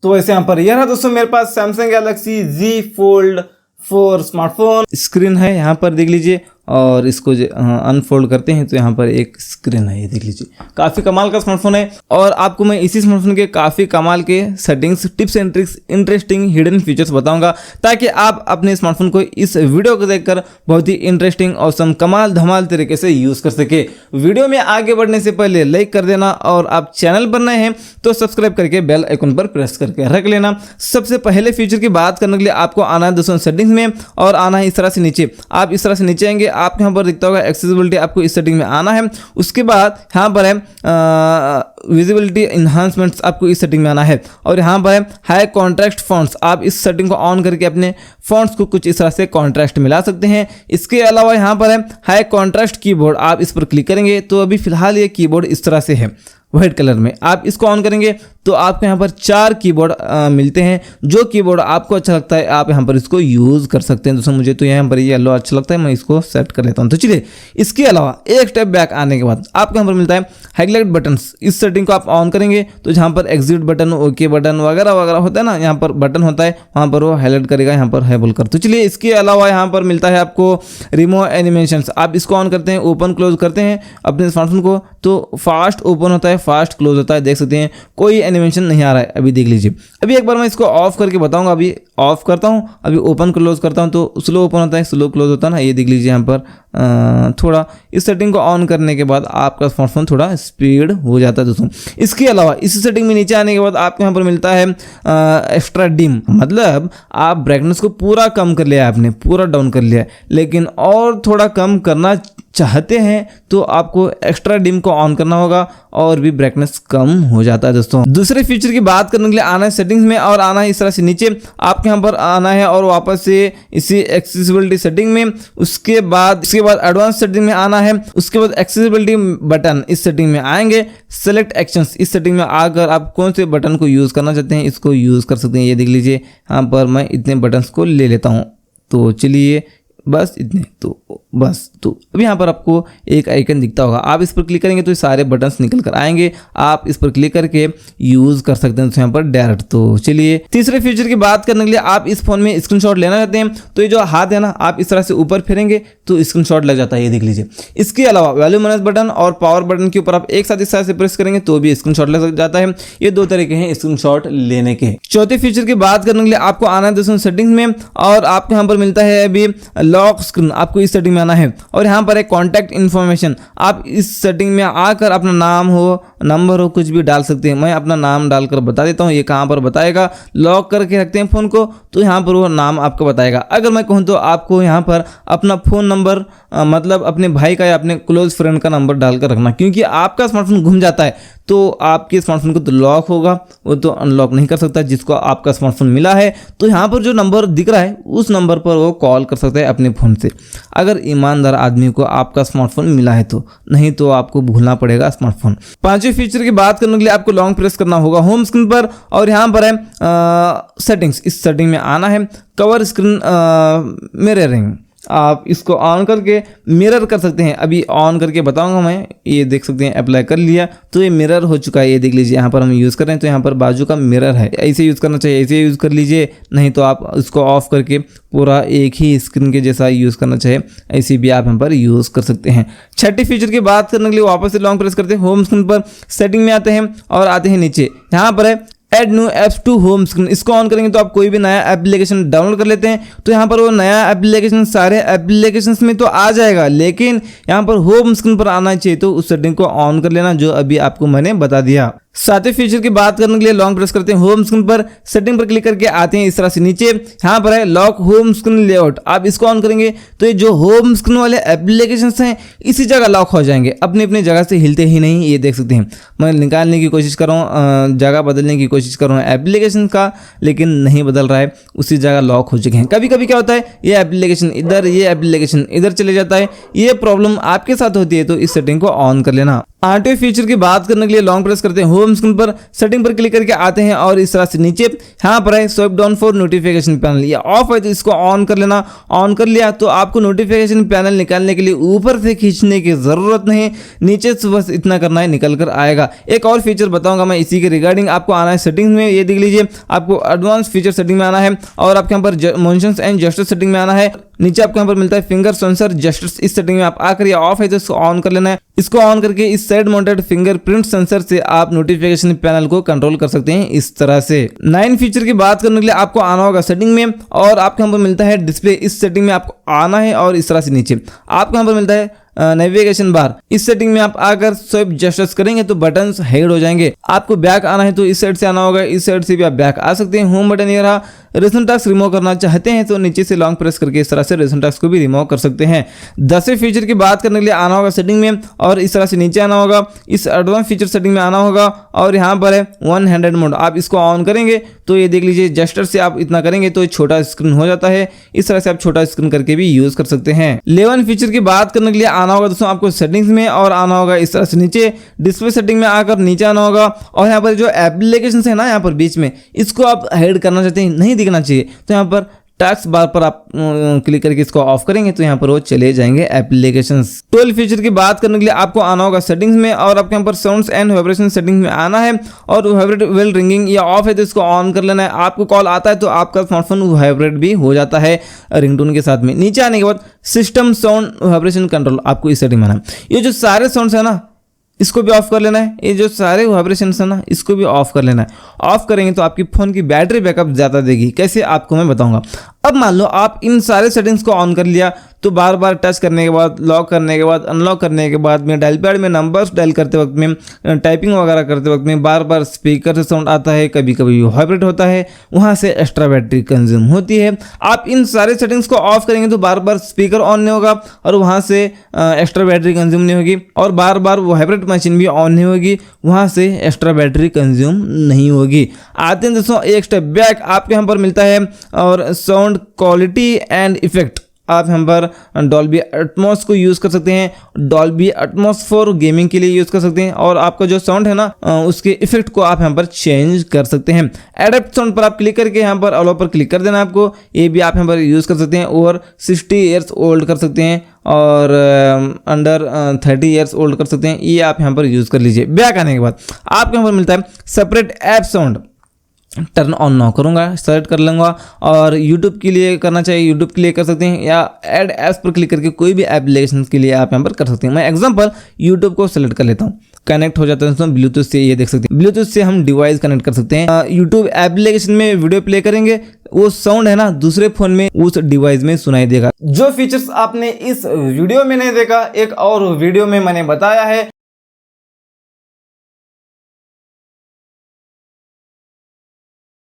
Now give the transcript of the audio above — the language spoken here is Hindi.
तो वैसे यहाँ पर यह रहा दोस्तों मेरे पास Samsung Galaxy Z Fold 4 smartphone. Screen है यहाँ पर देख लीजिए, और इसको अनफोल्ड करते हैं तो यहाँ पर एक स्क्रीन है, ये देख लीजिए। काफ़ी कमाल का स्मार्टफोन है, और आपको मैं इसी स्मार्टफोन के काफ़ी कमाल के settings, tips and tricks, interesting hidden features बताऊंगा, ताकि आप अपने स्मार्टफोन को इस वीडियो को देखकर बहुत ही इंटरेस्टिंग और कमाल धमाल तरीके से यूज़ कर सके। वीडियो में आगे बढ़ने से पहले लाइक कर देना, और आप चैनल पर नए हैं तो सब्सक्राइब करके बेल आइकन पर प्रेस करके रख लेना। सबसे पहले फीचर की बात करने के लिए आपको आना है दोस्तों सेटिंग्स में, और आना है इस तरह से नीचे। आप इस तरह से नीचे आएंगे, आपको यहाँ पर दिखता होगा एक्सेसिबिलिटी, आपको इस सेटिंग में आना है। उसके बाद यहाँ पर है विजिबिलिटी इन्हांसमेंट्स, आपको इस सेटिंग में आना है, और यहाँ पर है हाई कॉन्ट्रास्ट फॉन्ट्स। आप इस सेटिंग को ऑन करके अपने फॉन्ट्स को कुछ इस तरह से कॉन्ट्रास्ट मिला सकते हैं। इसके अलावा यहाँ पर है हाई कॉन्ट्रास्ट कीबोर्ड, आप इस पर क्लिक करेंगे तो अभी फिलहाल ये कीबोर्ड इस तरह से है व्हाइट कलर में। आप इसको ऑन करेंगे तो आपको यहाँ पर 4 कीबोर्ड मिलते हैं। जो कीबोर्ड आपको अच्छा लगता है आप यहाँ पर इसको यूज़ कर सकते हैं। दोस्तों मुझे तो यहाँ पर ये येलो अच्छा लगता है, मैं इसको सेट कर लेता हूँ। तो चलिए, इसके अलावा एक स्टेप बैक आने के बाद आपको यहाँ पर मिलता है हाईलाइट बटन्स। इस सेटिंग को आप ऑन करेंगे तो जहाँ पर एग्जिट बटन, ओके बटन वगैरह वगैरह होता है ना, यहाँ पर बटन होता है, वहाँ पर वो हाईलाइट करेगा, यहाँ पर है बोलकर। तो चलिए, इसके अलावा यहाँ पर मिलता है आपको रिमूव एनिमेशंस। आप इसको ऑन करते हैं, ओपन क्लोज करते हैं अपने स्मार्टफोन को तो फास्ट ओपन होता है, फास्ट क्लोज होता है। देख सकते हैं कोई एनिमेशन नहीं आ रहा है अभी, देख लीजिए। अभी एक बार मैं इसको ऑफ करके बताऊंगा। अभी ऑफ करता हूं, अभी ओपन क्लोज करता हूं तो स्लो ओपन होता है, स्लो क्लोज होता है ना, ये देख लीजिए। यहाँ पर थोड़ा इस सेटिंग को ऑन करने के बाद आपका स्मार्टफोन थोड़ा स्पीड हो जाता है दोस्तों। इसके अलावा इस सेटिंग में नीचे आने के बाद आपको यहाँ पर मिलता है एक्स्ट्रा डिम, मतलब आप ब्राइटनेस को पूरा कम कर लिया, आपने पूरा डाउन कर लिया, लेकिन और थोड़ा कम करना चाहते हैं तो आपको एक्स्ट्रा डिम को ऑन करना होगा, और भी ब्राइटनेस कम हो जाता है दोस्तों। दूसरे फीचर की बात करने के लिए आना है सेटिंग्स में, और आना है इस तरह से नीचे। आपके यहाँ पर आना है और वापस से इसी एक्सेसिबिलिटी सेटिंग में, उसके बाद एडवांस सेटिंग में आना है। उसके बाद एक्सेसिबिलिटी बटन, इस सेटिंग में आएंगे। सेलेक्ट एक्शंस, इस सेटिंग में आकर आप कौन से बटन को यूज़ करना चाहते हैं इसको यूज़ कर सकते हैं। ये देख लीजिए, यहाँ पर मैं इतने बटन्स को ले लेता हूँ। तो चलिए, बस इतने, तो बस। तो अब यहाँ पर आपको एक आइकन दिखता होगा, आप इस पर क्लिक करेंगे तो ये सारे बटन्स निकल कर आएंगे। आप इस पर क्लिक करके यूज़ कर सकते हैं तो यहाँ पर डायरेक्ट। तो चलिए, तीसरे फीचर की बात करने के लिए आप इस फोन में स्क्रीनशॉट लेना चाहते हैं तो ये जो हाथ है ना, आप इस तरह से ऊपर फेरेंगे तो स्क्रीनशॉट लग जाता है, ये देख लीजिए। इसके अलावा वैल्यू मैनेज बटन और पावर बटन के ऊपर आप एक साथ इस तरह से प्रेस करेंगे तो भी स्क्रीनशॉट लग जाता है। ये 2 तरीके हैं स्क्रीनशॉट लेने के। चौथे फीचर की बात करने के लिए आपको आना है दोस्तों सेटिंग्स में, और आपको यहाँ पर मिलता है अभी लॉक स्क्रीन। आपको इस सेटिंग में आना है, और यहाँ पर है कॉन्टैक्ट इन्फॉर्मेशन। आप इस सेटिंग में आकर अपना नाम हो, नंबर हो, कुछ भी डाल सकते हैं। मैं अपना नाम डालकर बता देता हूँ, ये कहाँ पर बताएगा। लॉक करके रखते हैं फ़ोन को तो यहाँ पर वो नाम आपको बताएगा। अगर मैं कहूँ तो आपको यहाँ पर अपना फ़ोन नंबर, मतलब अपने भाई का या अपने क्लोज फ्रेंड का नंबर डालकर रखना, क्योंकि आपका स्मार्टफोन घूम जाता है तो आपके स्मार्टफोन को तो लॉक होगा, वो तो अनलॉक नहीं कर सकता जिसको आपका स्मार्टफोन मिला है। तो यहाँ पर जो नंबर दिख रहा है उस नंबर पर वो कॉल कर सकता है अपने फ़ोन से, अगर ईमानदार आदमी को आपका स्मार्टफोन मिला है तो, नहीं तो आपको भूलना पड़ेगा स्मार्टफोन। 5वें फीचर की बात करने के लिए आपको लॉन्ग प्रेस करना होगा होम स्क्रीन पर, और यहाँ पर है सेटिंग्स। इस सेटिंग में आना है कवर स्क्रीन मिररिंग। आप इसको ऑन करके मिरर कर सकते हैं। अभी ऑन करके बताऊंगा मैं, ये देख सकते हैं अप्लाई कर लिया तो ये मिरर हो चुका है। ये देख लीजिए, यहाँ पर हम यूज़ कर रहे हैं तो यहाँ पर बाजू का मिरर है। ऐसे यूज़ करना चाहिए, ऐसे यूज़ कर लीजिए, नहीं तो आप इसको ऑफ करके पूरा एक ही स्क्रीन के जैसा यूज़ करना चाहिए, ऐसे भी आप यहाँ पर यूज़ कर सकते हैं। 6ठी फीचर की बात करने के लिए वापस से लॉन्ग प्रेस करते हैं होम स्क्रीन पर, सेटिंग में आते हैं और आते हैं नीचे। यहाँ पर है add new apps to home screen. इसको ऑन करेंगे तो आप कोई भी नया एप्लीकेशन डाउनलोड कर लेते हैं तो यहाँ पर वो नया एप्लीकेशन सारे एप्लीकेशंस में तो आ जाएगा, लेकिन यहाँ पर होम स्क्रीन पर आना चाहिए। तो उस सेटिंग को ऑन कर लेना जो अभी आपको मैंने बता दिया। 7वें फीचर की बात करने के लिए लॉन्ग प्रेस करते हैं होम स्क्रीन पर, सेटिंग पर क्लिक करके आते हैं इस तरह से नीचे। यहाँ पर है लॉक होम स्क्रीन लेआउट। आप इसको ऑन करेंगे तो ये जो होम स्क्रीन वाले एप्लीकेशंस हैं इसी जगह लॉक हो जाएंगे, अपनी अपनी जगह से हिलते ही नहीं। ये देख सकते हैं, मैं निकालने की कोशिश कर रहा हूँ, जगह बदलने की कोशिश कर रहा हूँ एप्लीकेशन का, लेकिन नहीं बदल रहा है, उसी जगह लॉक हो चुके हैं। कभी कभी क्या होता है, ये एप्लीकेशन इधर, ये एप्लीकेशन इधर चले जाता है। ये प्रॉब्लम आपके साथ होती है तो इस सेटिंग को ऑन कर लेना। ऑडियो फीचर की बात करने के लिए लॉन्ग प्रेस करते हैं, होम स्क्रीन पर सेटिंग पर क्लिक करके आते हैं और इस तरह से नीचे यहाँ पर है swipe down for notification panel, ये ऑफ है तो इसको ऑन कर लेना। ऑन कर लिया तो आपको नोटिफिकेशन पैनल निकालने के लिए ऊपर से खींचने की जरूरत नहीं, नीचे से बस इतना करना है, निकल कर आएगा। एक और फीचर बताऊंगा मैं इसी के रिगार्डिंग, आपको आना है सेटिंग्स में, ये देख लीजिए आपको एडवांस फीचर सेटिंग में आना है और आपके यहाँ पर मोशंस एंड जेस्चर सेटिंग में आना है। नीचे आपको यहाँ पर मिलता है फिंगर सेंसर जेस्चर्स, इस सेटिंग में आप आकर ये ऑफ है तो इसको ऑन कर लेना है। इसको ऑन करके इस साइड माउंटेड फिंगरप्रिंट सेंसर से आप नोटिफिकेशन पैनल को कंट्रोल कर सकते हैं इस तरह से। 9 फीचर की बात करने के लिए आपको आना होगा सेटिंग में और आपको यहाँ पर मिलता है डिस्प्ले, इस सेटिंग में आपको आना है और इस तरह से नीचे आपको यहाँ पर मिलता है नेविगेशन बार, इस सेटिंग में आप आकर स्वाइप जेस्चर्स करेंगे तो बटन्स हाइड हो जाएंगे। आपको बैक आना है तो इस साइड से आना होगा, इस साइड से भी आप बैक आ सकते हैं। होम बटन ये रहा। रिसेंट टास्क रिमूव करना चाहते हैं तो नीचे से लॉन्ग प्रेस करके इस तरह से रिसेंट टास्क को भी रिमूव कर सकते हैं। 10वें फीचर की बात करने के लिए आना होगा सेटिंग में और इस तरह से नीचे आना होगा, इस एडवांस फीचर सेटिंग में आना होगा और यहाँ पर है वन हैंडेड मोड, आप इसको ऑन करेंगे तो ये देख लीजिए जेस्चर से आप इतना करेंगे तो छोटा स्क्रीन हो जाता है, इस तरह से आप छोटा स्क्रीन करके भी यूज कर सकते हैं। 11 फीचर की बात करने के लिए आना होगा दोस्तों आपको सेटिंग्स में और आना होगा इस तरह से नीचे डिस्प्ले सेटिंग में आकर नीचे आना होगा और यहाँ पर जो एप्लीकेशन है ना यहाँ पर बीच में, इसको आप हाइड करना चाहते हैं, नहीं दिखना चाहिए तो यहाँ पर टास्क बार पर आप क्लिक करके इसको ऑफ करेंगे तो यहाँ पर वो चले जाएंगे एप्लीकेशंस। 12 फीचर की बात करने के लिए आपको आना होगा सेटिंग्स में और आपके यहाँ पर साउंड्स एंड वाइब्रेशन सेटिंग में आना है और वाइब्रेट वेल रिंगिंग या ऑफ है तो इसको ऑन कर लेना है। आपको कॉल आता है तो आपका स्मार्टफोन वाइब्रेट भी हो जाता है रिंगटोन के साथ में। नीचे आने के बाद सिस्टम साउंड वाइब्रेशन कंट्रोल, आपको इस सेटिंग में आना है। ये जो सारे साउंड्स है ना इसको भी ऑफ कर लेना है, ये जो सारे वाइब्रेशंस है ना इसको भी ऑफ कर लेना है। ऑफ करेंगे तो आपकी फोन की बैटरी बैकअप ज़्यादा देगी, कैसे आपको मैं बताऊंगा। अब मान लो आप इन सारे सेटिंग्स को ऑन कर लिया तो बार बार टच करने के बाद, लॉक करने के बाद, अनलॉक करने के बाद में डायल पैड में नंबर्स डायल करते वक्त में, टाइपिंग वगैरह करते वक्त में बार बार स्पीकर से साउंड आता है, कभी कभी वाइब्रेट होता है, वहाँ से एक्स्ट्रा बैटरी कंज्यूम होती है। आप इन सारे सेटिंग्स को ऑफ करेंगे तो बार बार स्पीकर ऑन नहीं होगा और वहाँ से एक्स्ट्रा बैटरी कंज्यूम नहीं होगी और बार बार वाइब्रेट मशीन भी ऑन नहीं होगी, वहाँ से एक्स्ट्रा बैटरी कंज्यूम नहीं होगी। आते हैं दोस्तों एक स्टेप बैक, आपके यहाँ पर मिलता है और साउंड क्वालिटी एंड इफेक्ट, आप यहाँ पर डॉल्बी एटमॉस को यूज़ कर सकते हैं, डॉल्बी एटमॉस फॉर गेमिंग के लिए यूज़ कर सकते हैं और आपका जो साउंड है ना उसके इफेक्ट को आप यहाँ पर चेंज कर सकते हैं। एडेप्ट साउंड पर आप क्लिक करके यहाँ पर अलो पर क्लिक कर देना आपको, ये भी आप यहाँ पर यूज़ कर सकते हैं। ओवर 60 ईयर्स ओल्ड कर सकते हैं और अंडर 30 ईयर्स ओल्ड कर सकते हैं, ये आप यहाँ पर यूज़ कर लीजिए। बैक आने के बाद आपको यहाँ पर मिलता है separate app sound, turn on ना करूँगा, सेलेक्ट कर लूँगा और YouTube के लिए करना चाहिए YouTube के लिए कर सकते हैं या ऐड एप्स पर क्लिक करके कोई भी एप्लीकेशन के लिए आप यहाँ पर कर सकते हैं। मैं एग्जांपल YouTube को सेलेक्ट कर लेता हूँ, कनेक्ट हो जाता है दोस्तों ब्लूटूथ से, ये देख सकते हैं ब्लूटूथ से हम डिवाइस कनेक्ट कर सकते हैं। YouTube एप्लीकेशन में वीडियो प्ले करेंगे वो साउंड है ना दूसरे फोन में उस डिवाइस में सुनाई देगा। जो फीचर्स आपने इस वीडियो में नहीं देखा एक और वीडियो में मैंने बताया है,